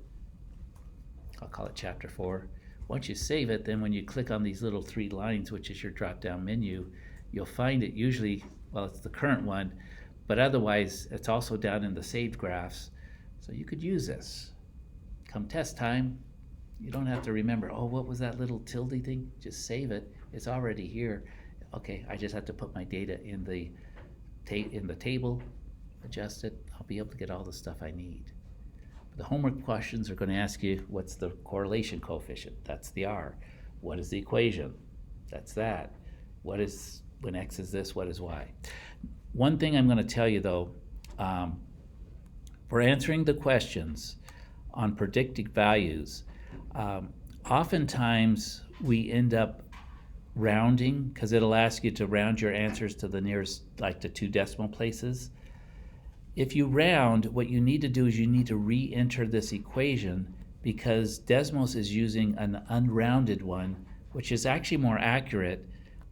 I'll call it chapter 4. Once you save it, then when you click on these little 3 lines, which is your drop-down menu, you'll find it usually, well, it's the current one, but otherwise it's also down in the saved graphs. So you could use this. Come test time, you don't have to remember, oh, what was that little tilde thing? Just save it. It's already here. Okay, I just have to put my data in the table, adjust it. I'll be able to get all the stuff I need. The homework questions are going to ask you, what's the correlation coefficient? That's the R. What is the equation? That's that. What is, when X is this, what is Y? One thing I'm going to tell you though, for answering the questions on predicted values, oftentimes we end up rounding, because it'll ask you to round your answers to the nearest, like to 2 decimal places. If you round, what you need to do is you need to re-enter this equation, because Desmos is using an unrounded one, which is actually more accurate,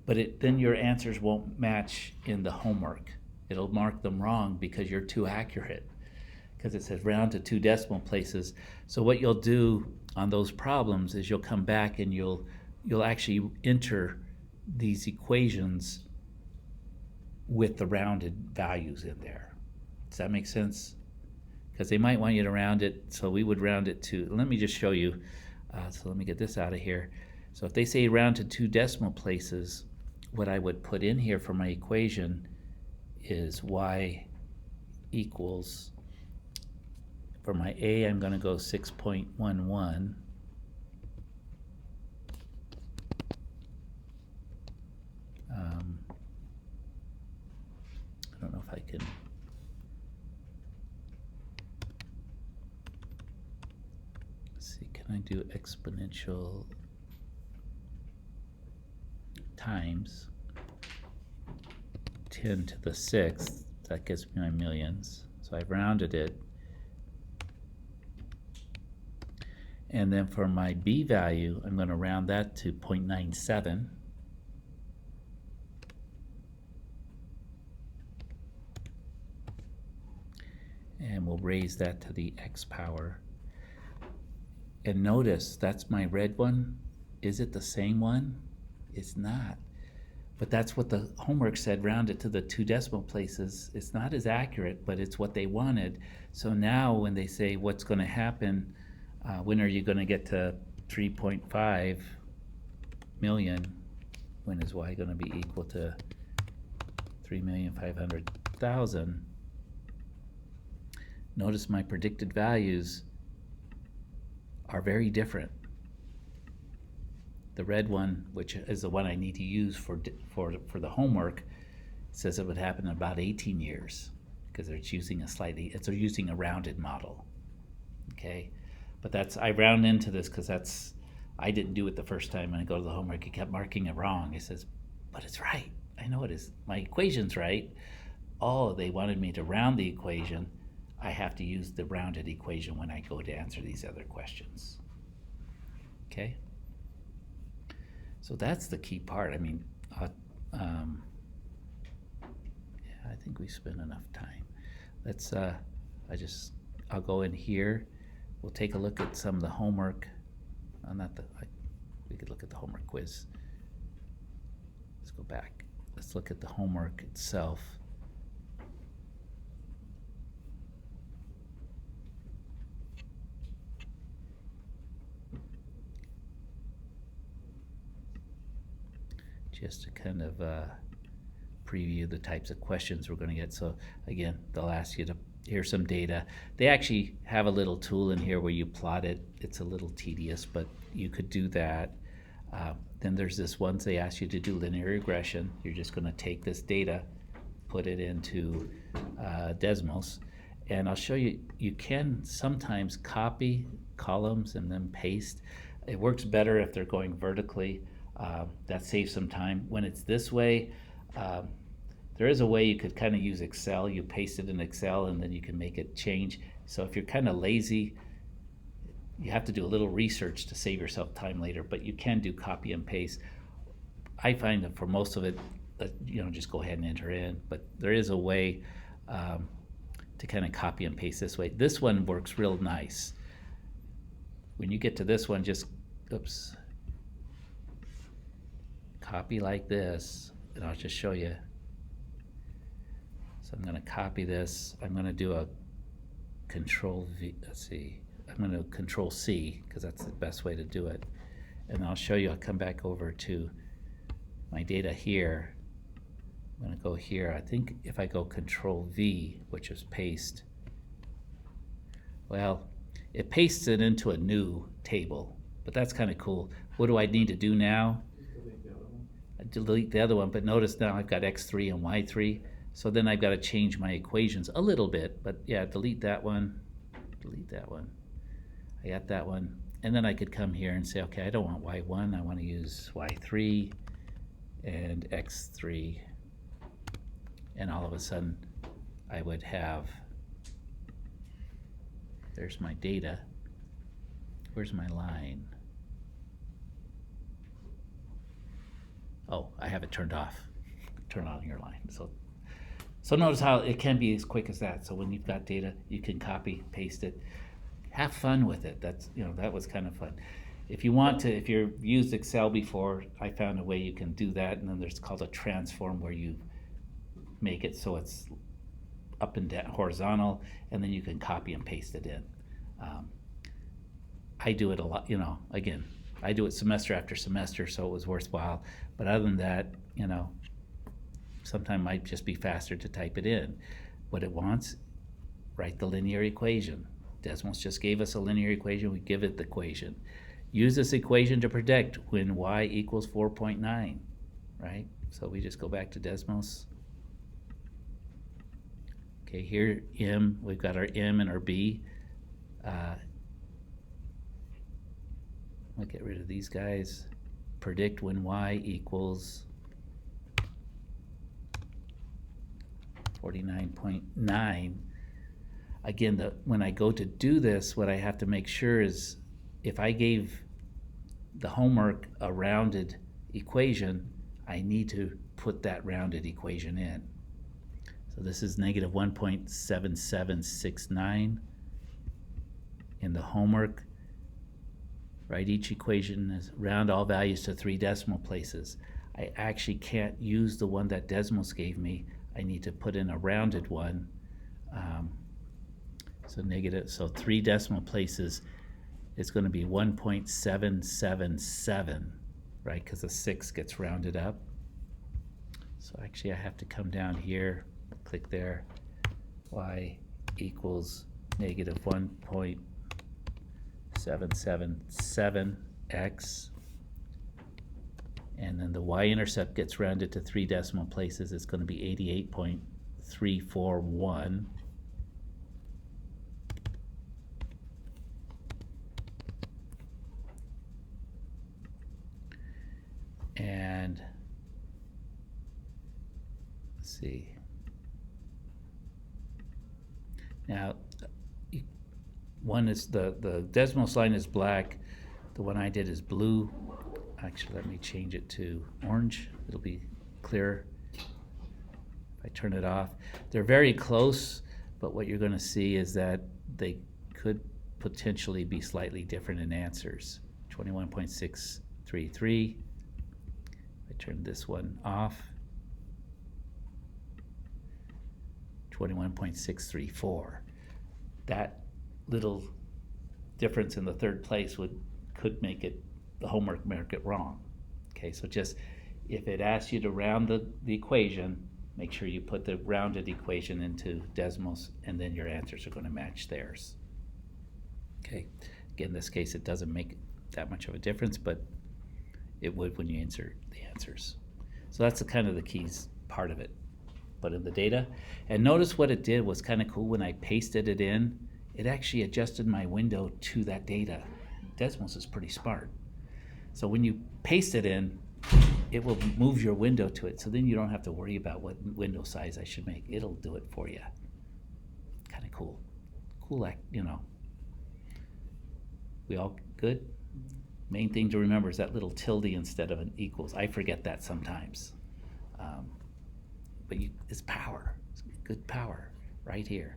but then your answers won't match in the homework. It'll mark them wrong because you're too accurate, because it says round to 2 decimal places. So what you'll do on those problems is you'll come back and you'll actually enter these equations with the rounded values in there. Does that make sense? Because they might want you to round it, so we would round it to, let me just show you. So let me get this out of here. So if they say round to 2 decimal places, what I would put in here for my equation is y equals, for my A, I'm going to go 6.11. I don't know if I can. Let's see, can I do exponential times 10 to the 6th? That gives me my millions. So I've rounded it. And then for my B value, I'm going to round that to 0.97. And we'll raise that to the X power. And notice, that's my red one. Is it the same one? It's not. But that's what the homework said, round it to the 2 decimal places. It's not as accurate, but it's what they wanted. So now when they say what's going to happen, when are you going to get to 3.5 million? When is Y going to be equal to 3,500,000? Notice my predicted values are very different. The red one, which is the one I need to use for the homework, says it would happen in about 18 years, because it's using they're using a rounded model. Okay, but I round into this because I didn't do it the first time. When I go to the homework, it kept marking it wrong. It says, but it's right. I know it is. My equation's right. Oh, they wanted me to round the equation. I have to use the rounded equation when I go to answer these other questions. Okay? So that's the key part. I mean, yeah, I think we spent enough time. Let's, I'll go in here. We'll take a look at some of the homework. We could look at the homework quiz. Let's go back. let's look at the homework itself. Just to kind of preview the types of questions we're going to get. So again, they'll ask you to, here's some data. They actually have a little tool in here where you plot it. It's a little tedious, but you could do that. Then there's this one, they ask you to do linear regression. You're just going to take this data, put it into Desmos, and I'll show you, you can sometimes copy columns and then paste. It works better if they're going vertically. That saves some time. When it's this way, there is a way you could kind of use Excel. You paste it in Excel and then you can make it change. So if you're kind of lazy, you have to do a little research to save yourself time later, but you can do copy and paste. I find that for most of it, just go ahead and enter in, but there is a way to kind of copy and paste this way. This one works real nice. When you get to this one, just, oops, copy like this, and I'll just show you. So I'm going to copy this. I'm going to do a Control V, let's see. I'm going to Control C because that's the best way to do it. And I'll show you, I'll come back over to my data here. I'm going to go here. I think if I go Control V, which is paste, well, it pastes it into a new table, but that's kind of cool. What do I need to do now? I delete the other one, but notice now I've got X3 and Y3. So then I've got to change my equations a little bit, but yeah, delete that one, delete that one. I got that one. And then I could come here and say, okay, I don't want Y1, I want to use Y3 and X3. And all of a sudden I would have, there's my data. Where's my line? Oh, I have it turned off. Turn on your line. So notice how it can be as quick as that. So when you've got data, you can copy, paste it. Have fun with it. That's, that was kind of fun. If you want to, if you've used Excel before, I found a way you can do that. And then there's called a transform where you make it so it's up and down, horizontal, and then you can copy and paste it in. I do it a lot, again, I do it semester after semester, so it was worthwhile. But other than that, sometimes it might just be faster to type it in. What it wants, write the linear equation. Desmos just gave us a linear equation, we give it the equation. Use this equation to predict when y equals 4.9, right? So we just go back to Desmos. Okay, here M, we've got our M and our B. I'll get rid of these guys. Predict when y equals 49.9. Again, when I go to do this, what I have to make sure is if I gave the homework a rounded equation, I need to put that rounded equation in. So this is negative 1.7769 in the homework. Right, each equation is round all values to 3 decimal places. I actually can't use the one that Desmos gave me. I need to put in a rounded one. So 3 decimal places is going to be 1.777, right? Because the 6 gets rounded up. So actually I have to come down here, click there, y equals negative 1.777x, and then the y-intercept gets rounded to 3 decimal places. It's going to be 88.341. And let's see. Now, one is the Desmos line is black. The one I did is blue. Actually, let me change it to orange. It'll be clearer if I turn it off. They're very close, but what you're going to see is that they could potentially be slightly different in answers. 21.633. I turn this one off. 21.634. That little difference in the third place could make it, the homework mark it wrong. Okay, so just, if it asks you to round the equation, make sure you put the rounded equation into Desmos, and then your answers are going to match theirs. Okay, again, in this case, it doesn't make that much of a difference, but it would when you insert the answers. So that's the kind of the keys part of it. Put in the data, and notice what it did was kind of cool. When I pasted it in, it actually adjusted my window to that data. Desmos is pretty smart. So when you paste it in, it will move your window to it, so then you don't have to worry about what window size I should make. It'll do it for you. Kind of cool. Cool, you know. We all good? Main thing to remember is that little tilde instead of an equals. I forget that sometimes. But it's power. It's good power right here.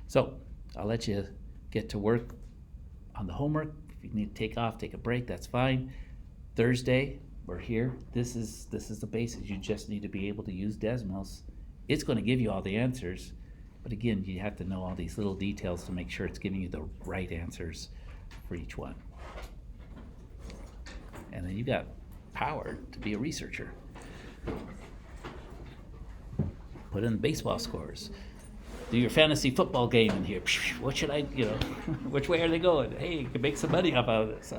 So I'll let you get to work on the homework. If you need to take off, take a break, that's fine. Thursday, we're here. This is the basics. You just need to be able to use Desmos. It's going to give you all the answers, but again, you have to know all these little details to make sure it's giving you the right answers for each one. And then you got power to be a researcher. Put in baseball scores. Do your fantasy football game in here. What should I, which way are they going? Hey, you can make some money off of this.